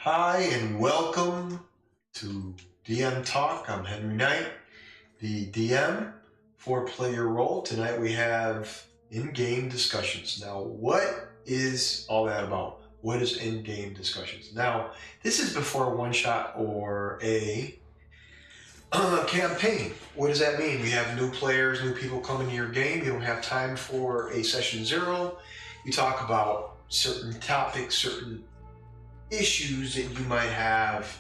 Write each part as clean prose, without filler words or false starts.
Hi, and welcome to DM Talk. I'm Henry Knight, the DM for Playerole. Tonight we have in-game discussions. Now, what is all that about? What is in-game discussions? Now, this is before a one-shot or a campaign. What does that mean? You have new players, new people coming to your game. You don't have time for a session zero. You talk about certain topics, certain issues that you might have,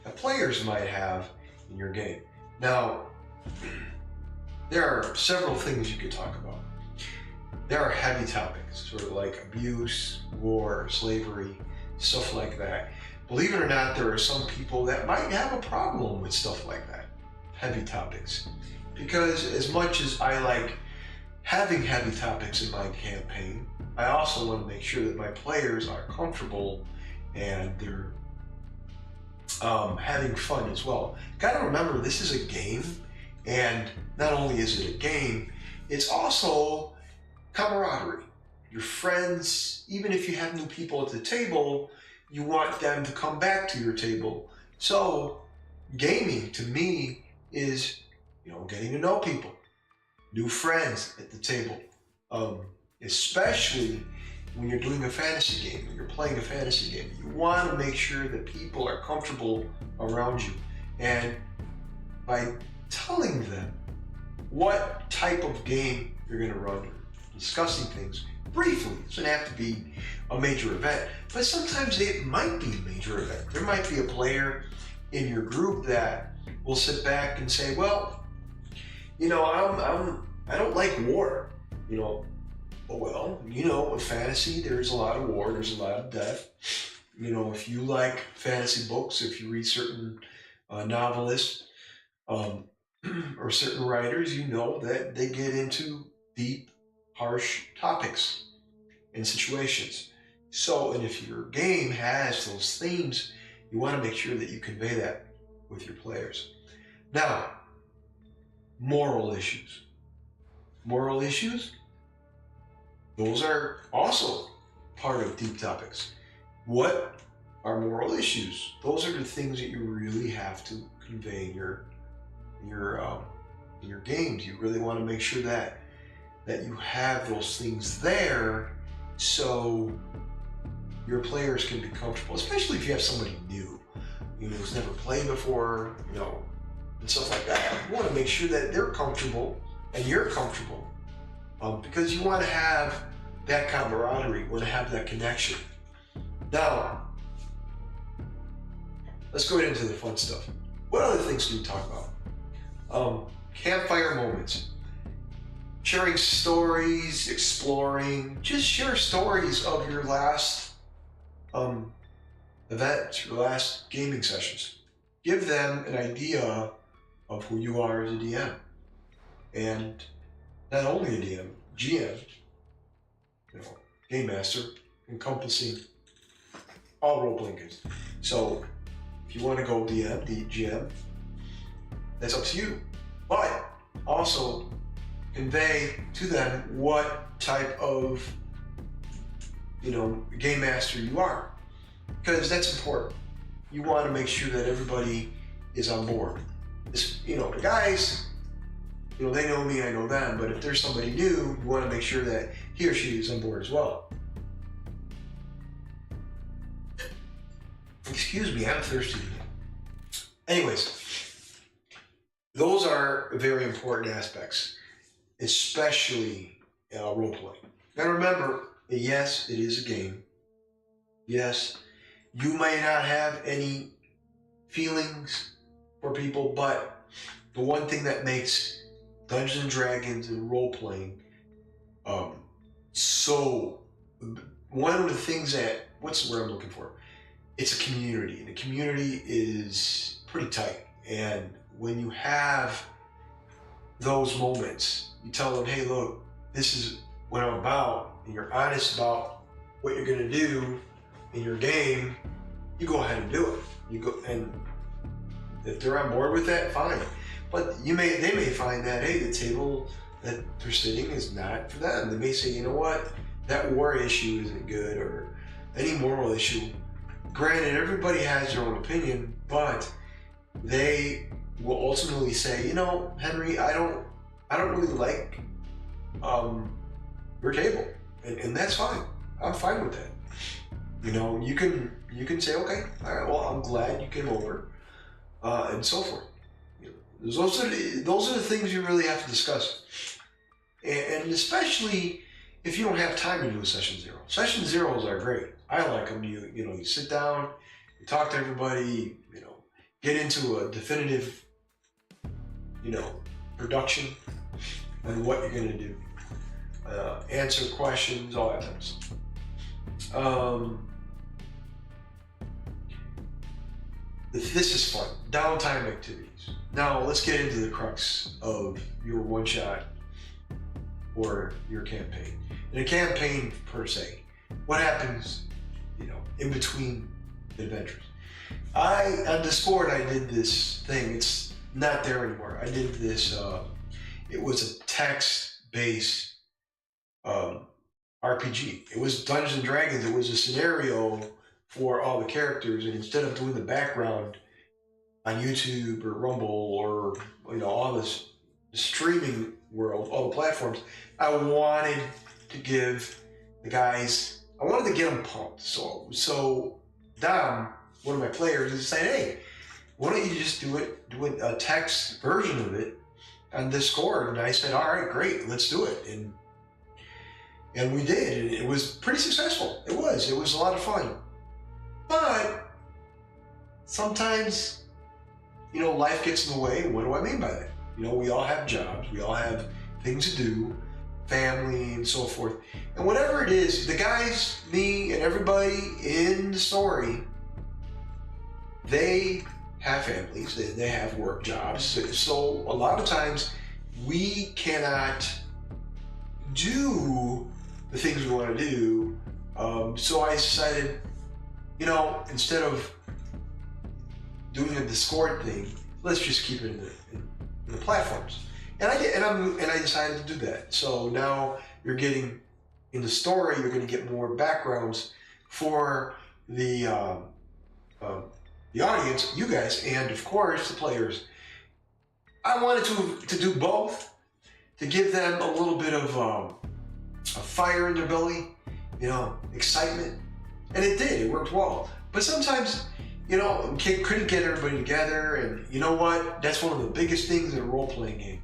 that players might have in your game. Now, there are several things you could talk about. There are heavy topics, sort of like abuse, war, slavery, stuff like that. Believe it or not, there are some people that might have a problem with stuff like that, heavy topics. Because as much as I like having heavy topics in my campaign, I also want to make sure that my players are comfortable and they're having fun as well. Gotta remember, this is a game, and not only is it a game, it's also camaraderie. Your friends, even if you have new people at the table, you want them to come back to your table. So gaming to me is, getting to know people, new friends at the table, especially when you're doing a fantasy game, when you're playing a fantasy game. You want to make sure that people are comfortable around you. And by telling them what type of game you're going to run, discussing things briefly, it doesn't have to be a major event, but sometimes it might be a major event. There might be a player in your group that will sit back and say, well, I don't like war, Well, with fantasy, there's a lot of war, there's a lot of death. If you like fantasy books, if you read certain novelists or certain writers, you know that they get into deep, harsh topics and situations. So, and if your game has those themes, you want to make sure that you convey that with your players. Now, moral issues. Moral issues? Those are also part of deep topics. What are moral issues? Those are the things that you really have to convey in your games. You really want to make sure that you have those things there so your players can be comfortable, especially if you have somebody new, who's never played before, and stuff like that. You want to make sure that they're comfortable and you're comfortable. Because you want to have that camaraderie, you want to have that connection. Now, let's go into the fun stuff. What other things do we talk about? Campfire moments. Sharing stories, exploring, just share stories of your last event, your last gaming sessions. Give them an idea of who you are as a DM. And not only a DM, GM, Game Master, encompassing all role-playing games. So if you want to go DM, the GM, that's up to you. But also convey to them what type of Game Master you are. Because that's important. You want to make sure that everybody is on board. The guys, they know me, I know them, but if there's somebody new, you want to make sure that he or she is on board as well. Excuse me, I'm thirsty. Anyways, those are very important aspects, especially role-playing. Now remember, yes, it is a game. Yes, you may not have any feelings for people, but the one thing that makes Dungeons and Dragons and role-playing so one of the things that, what's the word I'm looking for? It's a community, and the community is pretty tight. And when you have those moments, you tell them, hey, look, this is what I'm about, and you're honest about what you're going to do in your game, you go ahead and do it. You go, and if they're on board with that, fine. But they may find that, hey, the table that they're sitting is not for them. They may say, you know what, that war issue isn't good, or any moral issue. granted, everybody has their own opinion, but they will ultimately say, you know, Henry, I don't really like your table, and that's fine. I'm fine with that. You know, you can say, okay, all right, well, I'm glad you came over, and so forth. You know, those are the things you really have to discuss, and especially if you don't have time to do a session zero. Session zeros are great. I like them. You sit down, you talk to everybody, you know, get into a definitive, you know, production on what you're going to do, answer questions, all that type of stuff. This is fun. Downtime activities. Now let's get into the crux of your one shot or your campaign. In a campaign per se, what happens, you know, in between adventures? On Discord, I did this thing. It's not there anymore. I did this. It was a text-based RPG. It was Dungeons and Dragons. It was a scenario for all the characters, and instead of doing the background on YouTube or Rumble or, you know, all this streaming world, all the platforms, I wanted to give the guys, I wanted to get them pumped. So Dom, one of my players, is saying, hey, why don't you just do a text version of it on Discord? And I said, all right, great, let's do it. And we did, and it was pretty successful. It was a lot of fun. But sometimes, you know, life gets in the way. What do I mean by that? You know, we all have jobs, we all have things to do, family and so forth. And whatever it is, the guys, me, and everybody in the story, they have families, they have work jobs. So a lot of times we cannot do the things we want to do. So I decided, you know, instead of doing a Discord thing, let's just keep it in the platforms. And I decided to do that. So now you're getting in the story, you're going to get more backgrounds for the audience, you guys, and of course the players. I wanted to do both, to give them a little bit of a fire in their belly, you know, excitement. And it did, it worked well. But sometimes, you know, couldn't get everybody together, and you know what? That's one of the biggest things in a role-playing game.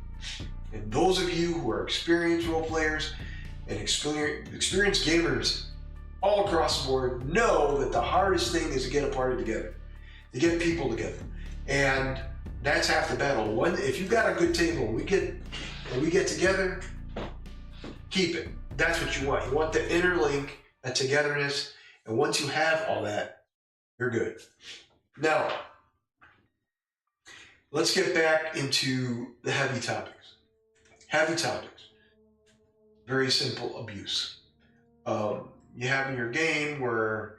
And those of you who are experienced role players and experienced gamers all across the board know that the hardest thing is to get a party together, to get people together. And that's half the battle. If you got a good table, we get together, keep it. That's what you want. You want the interlink, that togetherness. And once you have all that, you're good. Now, let's get back into the heavy topics. Heavy topics. Very simple: abuse. You have in your game where,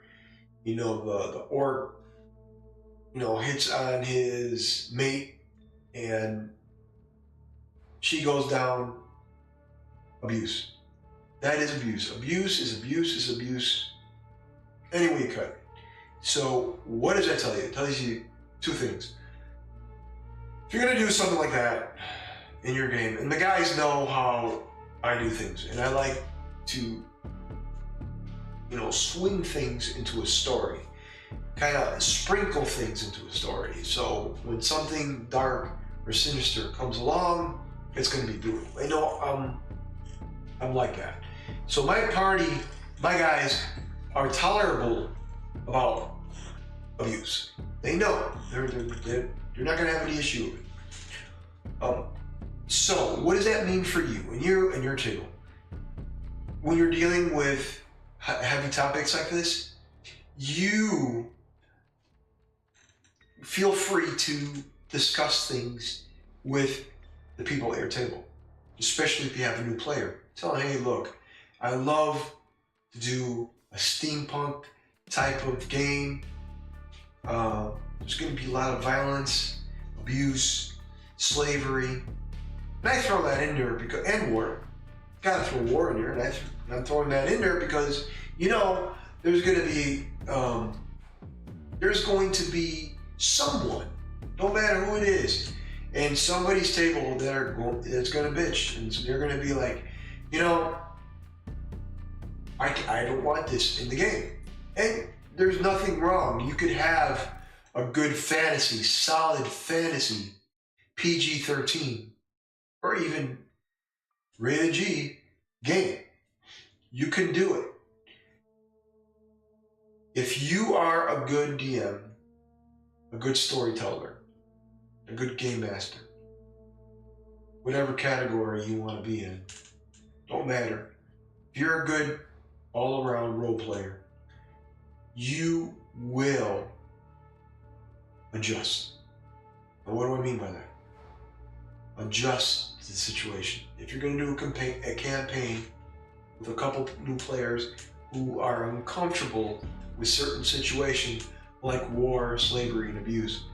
you know, the orc, you know, hits on his mate and she goes down. Abuse. That is abuse. Abuse is abuse is abuse. Any way you cut it. So what does that tell you? It tells you two things. If you're going to do something like that in your game, and the guys know how I do things, and I like to, you know, swing things into a story, kind of sprinkle things into a story. So when something dark or sinister comes along, it's going to be brutal. They know I'm like that. So my party, my guys are tolerable about abuse. They know they're not going to have any issue with it. So what does that mean for you and your table? When you're dealing with heavy topics like this, you feel free to discuss things with the people at your table, especially if you have a new player. Tell them, hey, look, I love to do a steampunk type of game. There's going to be a lot of violence, abuse, slavery. And I throw that in there and war. Gotta throw war in there, and I'm throwing that in there because, you know, there's going to be there's going to be someone, no matter who it is, and somebody's table that's going to bitch, and they're going to be like, you know, I don't want this in the game. And there's nothing wrong. You could have a good fantasy, solid fantasy, PG-13, or even rated G game. You can do it. If you are a good DM, a good storyteller, a good game master, whatever category you want to be in, don't matter. If you're a good all-around role player, you will adjust. And what do I mean by that? Adjust to the situation. If you're going to do a campaign with a couple new players who are uncomfortable with certain situations like war, slavery, and abuse,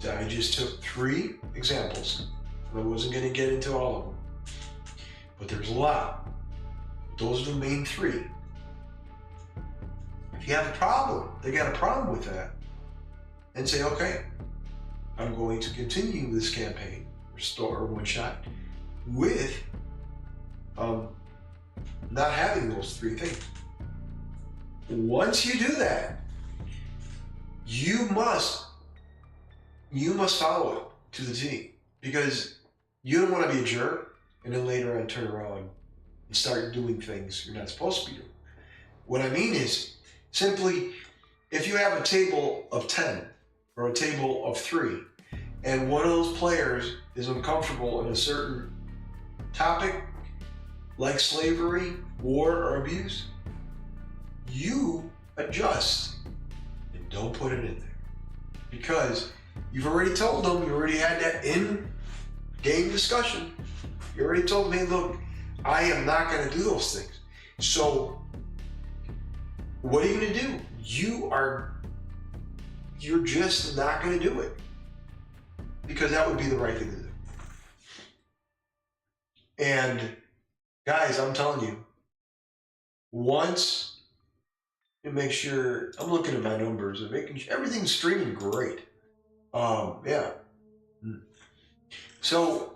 I just took 3 examples. I wasn't going to get into all of them, but there's a lot. Those are the main 3. If you have a problem, they got a problem with that, and say, okay, I'm going to continue this campaign or one shot with not having those 3 things. Once you do that, you must follow it to the T, because you don't want to be a jerk and then later on turn around and start doing things you're not supposed to be doing. What I mean is, simply, if you have a table of 10 or a table of 3, and one of those players is uncomfortable in a certain topic, like slavery, war, or abuse, you adjust and don't put it in there. Because you've already told them, you already had that in-game discussion. You already told them, hey, look, I am not going to do those things. So what are you going to do? You're just not going to do it. Because that would be the right thing to do. And guys, I'm telling you, once you make sure, I'm looking at my numbers and making sure everything's streaming great. Yeah. So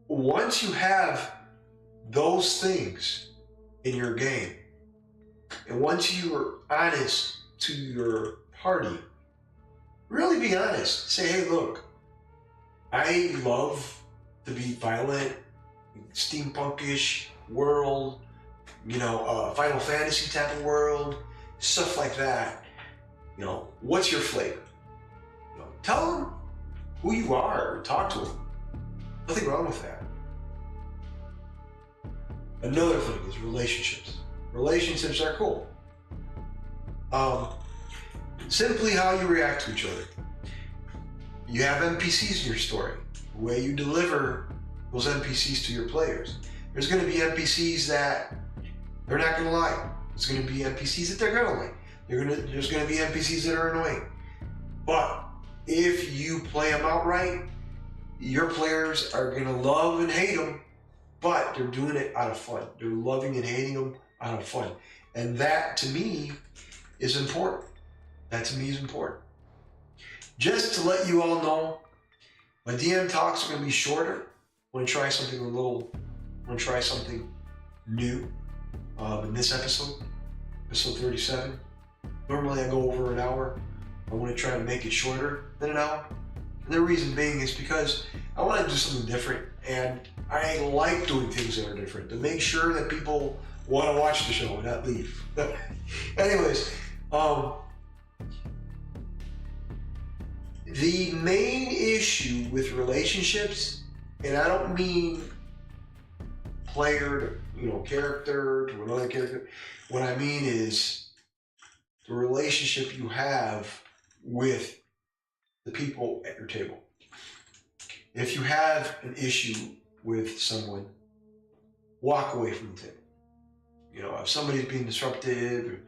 once you have those things in your game, and once you are honest to your party, really be honest. Say, hey, look, I love to be violent, steampunkish world, Final Fantasy type of world, stuff like that. What's your flavor? Tell them who you are, or talk to them. Nothing wrong with that. Another thing is relationships. Relationships are cool. Simply how you react to each other. You have NPCs in your story. The way you deliver those NPCs to your players. There's going to be NPCs that they're not going to like. There's going to be NPCs that they're going to like. There's going to be NPCs that are annoying. But if you play them out right, your players are going to love and hate them, but they're doing it out of fun. They're loving and hating them out of fun. And that, to me, is important. That, to me, is important. Just to let you all know, my DM talks are going to be shorter. I want to try something new in this episode 37. Normally I go over an hour. I want to try to make it shorter than an hour. And the reason being is because I want to do something different, and I like doing things that are different to make sure that people want to watch the show and not leave. Anyways, the main issue with relationships, and I don't mean player to character to another character. What I mean is the relationship you have with the people at your table. If you have an issue with someone, walk away from the table. If somebody's being disruptive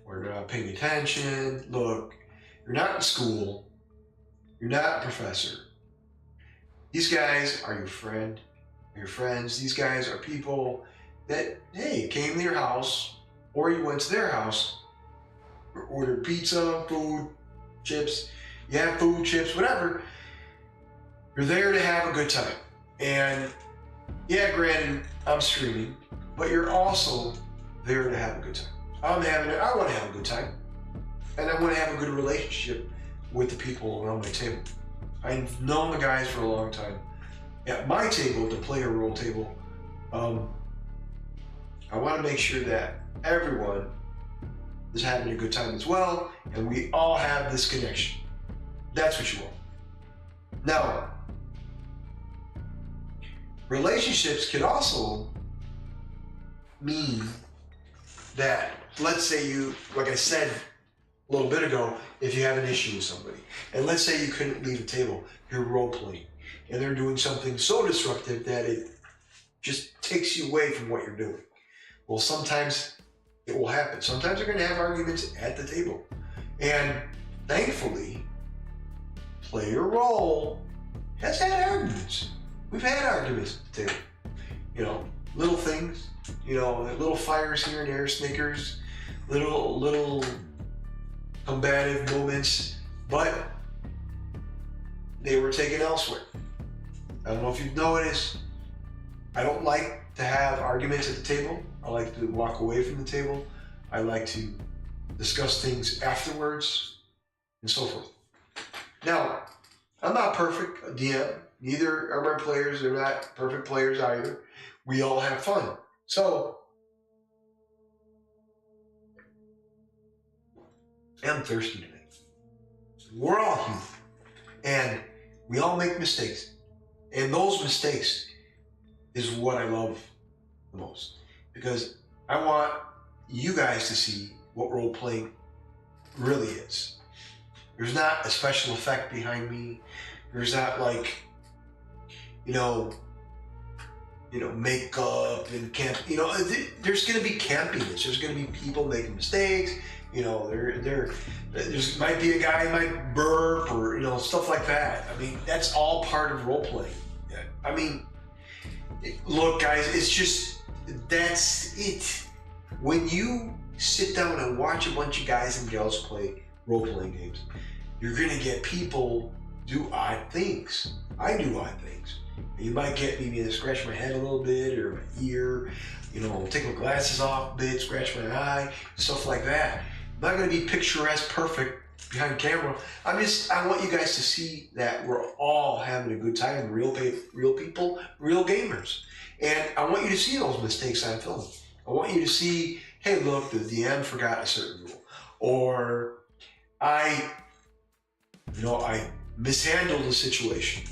or they're not paying attention, look, you're not in school. You're not a professor. These guys are your friend, your friends. These guys are people that, hey, came to your house or you went to their house order pizza, food, chips, you have food, chips, whatever. You're there to have a good time. And yeah, granted, I'm streaming, but you're also there to have a good time. I want to have a good time. And I want to have a good relationship with the people around my table. I've known the guys for a long time. At my table, the Playerole table, I want to make sure that everyone is having a good time as well, and we all have this connection. That's what you want. Now, relationships can also mean that, let's say you, like I said a little bit ago, if you have an issue with somebody, and let's say you couldn't leave the table, you're role playing, and they're doing something so disruptive that it just takes you away from what you're doing. Well, sometimes it will happen. Sometimes you're going to have arguments at the table. And thankfully, Playerole has had arguments. We've had arguments at the table. You know, little things, you know, little fires here and there, snickers, little combative moments, but they were taken elsewhere. I don't know if you've noticed, I don't like to have arguments at the table. I like to walk away from the table. I like to discuss things afterwards and so forth. Now, I'm not perfect, a DM. Neither are my players. They're not perfect players either. We all have fun. So, I'm thirsty tonight. We're all human. And we all make mistakes. And those mistakes is what I love the most. Because I want you guys to see what role playing really is. There's not a special effect behind me. There's not like, you know, makeup and camp. You know, there's going to be campiness. There's going to be people making mistakes. You know, there's might be a guy who might burp or, you know, stuff like that. I mean, that's all part of role playing. I mean, look, guys, it's just, that's it. When you sit down and watch a bunch of guys and gals play role-playing games, you're going to get people do odd things. I do odd things. You might get me to scratch my head a little bit or my ear, you know, take my glasses off a bit, scratch my eye, stuff like that. I'm not going to be picturesque perfect behind camera. I want you guys to see that we're all having a good time, real people, real gamers. And I want you to see those mistakes on film. I want you to see, hey, look, the DM forgot a certain rule. Or I mishandled a situation.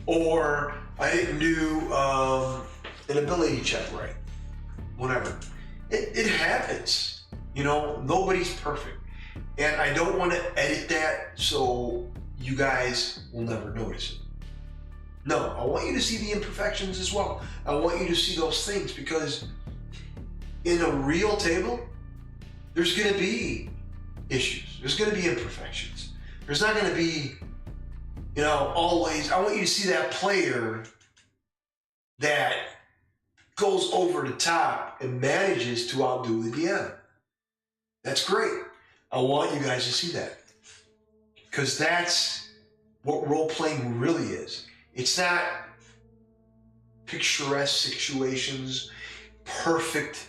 Or I didn't do an ability check right. Whatever. It happens. You know, nobody's perfect. And I don't want to edit that so you guys will never notice it. No, I want you to see the imperfections as well. I want you to see those things because in a real table, there's going to be issues. There's going to be imperfections. There's not going to be, you know, always. I want you to see that player that goes over the top and manages to outdo the DM. That's great. I want you guys to see that because that's what role-playing really is. It's not picturesque situations, perfect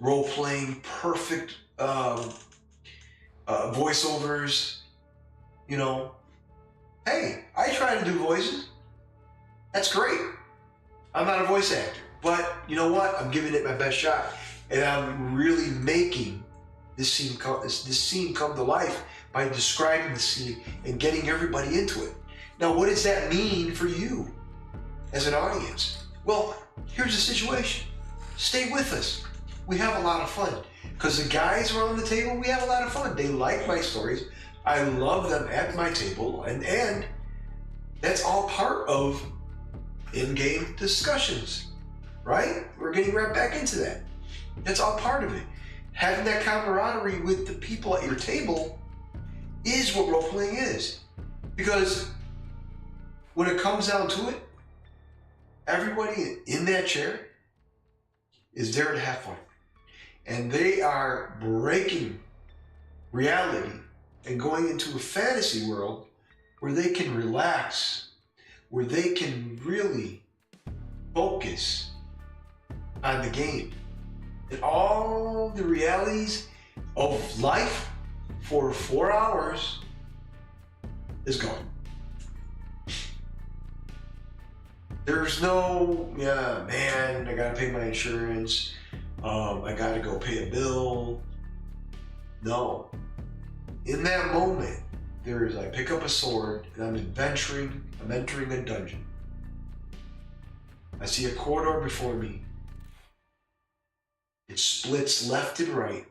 role-playing, perfect voiceovers. You know, hey, I try to do voices. That's great. I'm not a voice actor, but you know what? I'm giving it my best shot, and I'm really making this scene come to life by describing the scene and getting everybody into it. Now, what does that mean for you as an audience? Well, here's the situation. Stay with us. We have a lot of fun. Because the guys around the table, we have a lot of fun. They like my stories. I love them at my table. And that's all part of in-game discussions, right? We're getting right back into that. That's all part of it. Having that camaraderie with the people at your table is what role-playing is. Because when it comes down to it, everybody in that chair is there to have fun. And they are breaking reality and going into a fantasy world where they can relax, where they can really focus on the game. And all the realities of life for 4 hours is gone. There's no, yeah, man, I gotta pay my insurance. I gotta go pay a bill. No. In that moment, I pick up a sword and I'm entering a dungeon. I see a corridor before me. It splits left and right.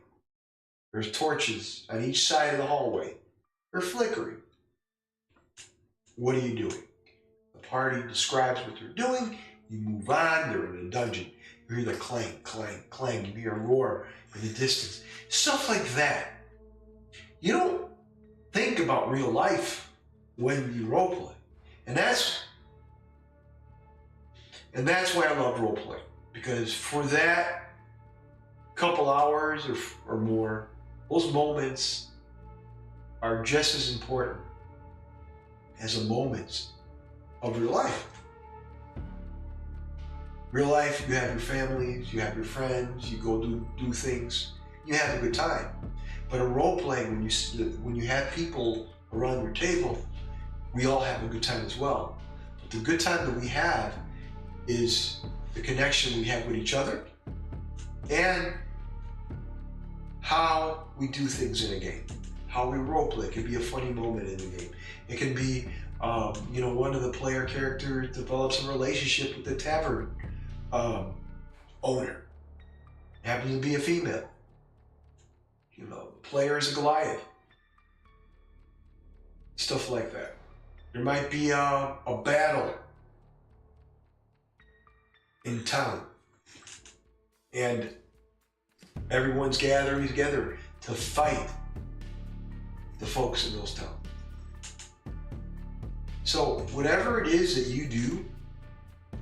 There's torches on each side of the hallway. They're flickering. What are you doing? The party describes what they're doing. You move on. They're in a dungeon. You hear the clang, clang, clang. You hear a roar in the distance. Stuff like that. You don't think about real life when you roleplay. And that's why I love roleplay. Because for that couple hours or more, those moments are just as important as the moments of real life. Real life, you have your families, you have your friends, you go do things, you have a good time. But in role playing, when you have people around your table, we all have a good time as well. But the good time that we have is the connection we have with each other and how we do things in a game. How we role play. It can be a funny moment in the game. It can be, one of the player characters develops a relationship with the tavern owner. It happens to be a female. The player is a Goliath. Stuff like that. There might be a battle in town. And everyone's gathering together to fight the folks in those towns. So whatever it is that you do,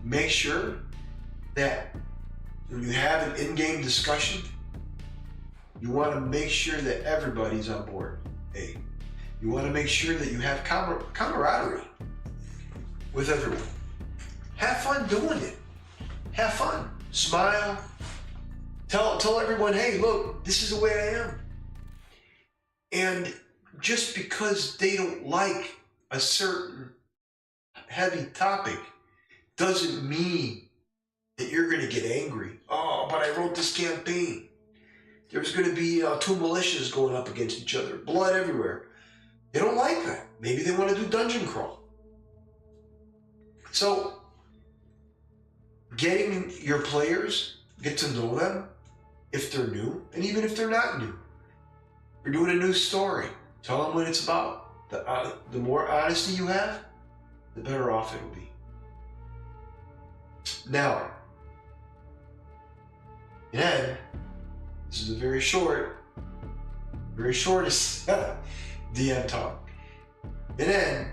make sure that when you have an in-game discussion, you want to make sure that everybody's on board. You want to make sure that you have camaraderie with everyone. Have fun doing it. Have fun. Smile. Tell everyone, hey, look, this is the way I am. And just because they don't like a certain heavy topic doesn't mean that you're going to get angry. Oh, but I wrote this campaign. There's going to be 2 militias going up against each other. Blood everywhere. They don't like that. Maybe they want to do dungeon crawl. So, getting your players, get to know them if they're new, and even if they're not new. You're doing a new story. Tell them what it's about. The more honesty you have, the better off it will be. Now, then, this is a very shortest DM talk. And then,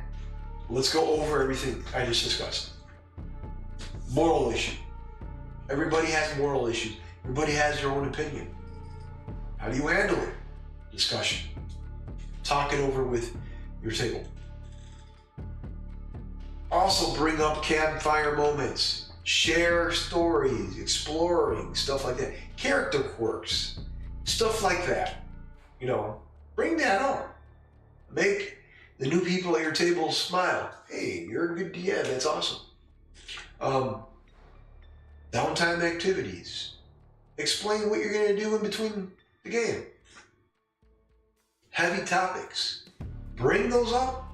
let's go over everything I just discussed. Moral issue. Everybody has moral issues. Everybody has their own opinion. How do you handle it? Discussion. Talk it over with your table. Also bring up campfire moments. Share stories, exploring, stuff like that. Character quirks, stuff like that. Bring that up. Make the new people at your table smile. Hey, you're a good DM, that's awesome. Downtime activities. Explain what you're going to do in between the game. Heavy topics. Bring those up.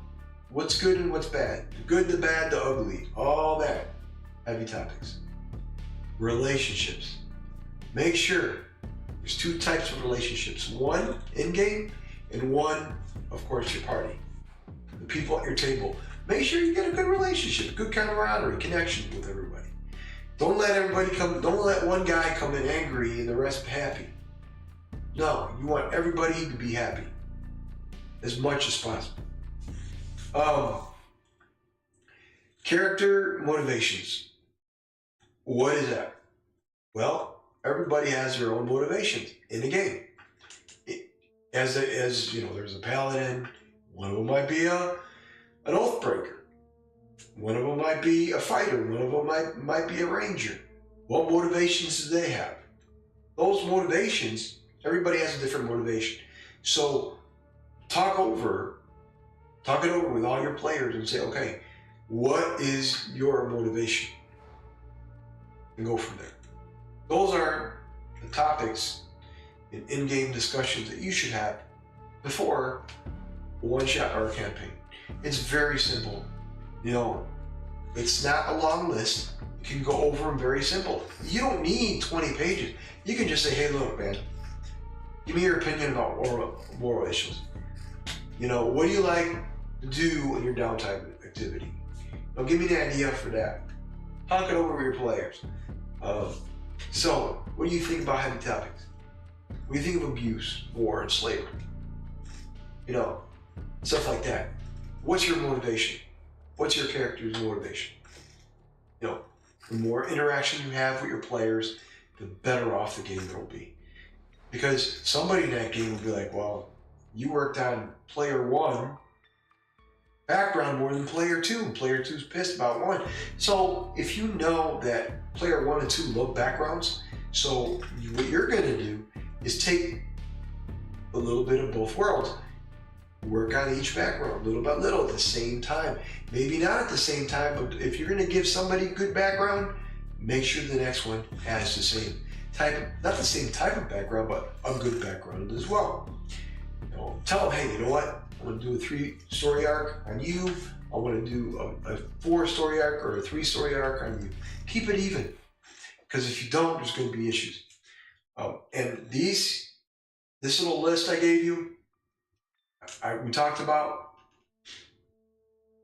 What's good and what's bad. The good, the bad, the ugly. All that. Heavy topics. Relationships. Make sure there's 2 types of relationships. One in-game and one, of course, your party. The people at your table. Make sure you get a good relationship, good camaraderie, connection with everybody. Don't let one guy come in angry and the rest happy. No, you want everybody to be happy as much as possible. Character motivations. What is that? Well, everybody has their own motivations in the game. as you know, there's a paladin. One of them might be an oath breaker. One of them might be a fighter. One of them might be a ranger. What motivations do they have? Those motivations, everybody has a different motivation. So talk it over with all your players and say, okay, what is your motivation? And go from there. Those are the topics in-game discussions that you should have before a one-shot or a campaign. It's very simple. You know, it's not a long list. You can go over them very simple. You don't need 20 pages. You can just say, hey, look, man, give me your opinion about moral issues. You know, what do you like to do in your downtime activity? Now, give me an idea for that. Talk it over with your players. So, what do you think about heavy topics? What do you think of abuse, war, and slavery? You know, stuff like that. What's your motivation? What's your character's motivation? You know, the more interaction you have with your players, the better off the game will be. Because somebody in that game will be like, well, you worked on player 1 background more than player 2, and player 2's pissed about 1. So if you know that player 1 and 2 love backgrounds, so what you're going to do is take a little bit of both worlds. Work on each background little by little at the same time. Maybe not at the same time, but if you're going to give somebody good background, make sure the next one has the same type, not the same type of background, but a good background as well. You know, tell them, hey, you know what? I want to do a 3-story arc on you. I want to do a 4-story arc or a 3-story arc on you. Keep it even, because if you don't, there's going to be issues. And this little list I gave you, we talked about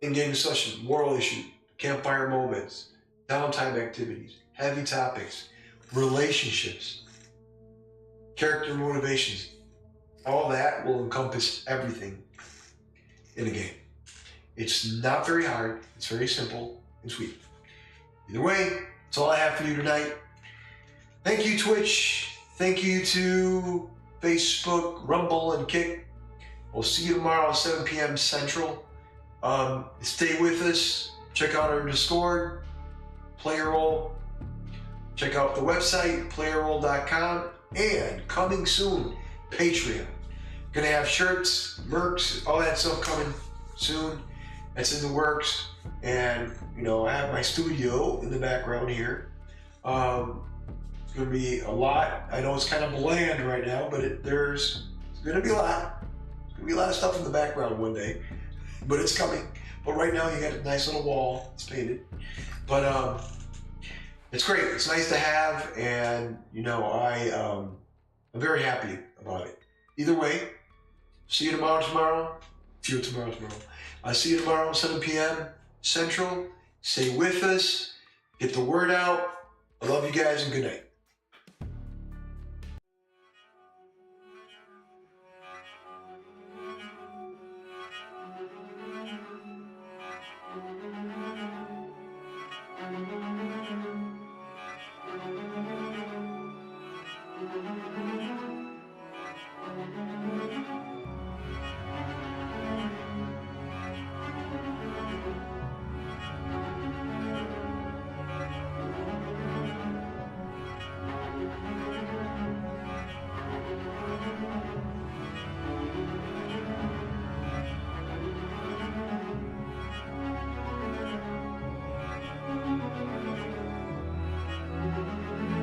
in-game discussion, moral issue, campfire moments, downtime activities, heavy topics, relationships, character motivations. All that will encompass everything in a game. It's not very hard. It's very simple and sweet. Either way, that's all I have for you tonight. Thank you, Twitch. Thank you to Facebook, Rumble, and Kick. We'll see you tomorrow at 7 p.m. Central. Stay with us. Check out our Discord, Playerole. Check out the website, playerole.com. And coming soon, Patreon. Gonna have shirts, mercs, all that stuff coming soon. That's in the works. And, you know, I have my studio in the background here. It's gonna be a lot. I know it's kind of bland right now, but there's gonna be a lot. There's gonna be a lot of stuff in the background one day, but it's coming. But right now you got a nice little wall. It's painted. But it's great. It's nice to have, and you know, I'm very happy about it. Either way, see you tomorrow. See you tomorrow. I see you tomorrow, 7 p.m. Central. Stay with us. Get the word out. I love you guys, and good night.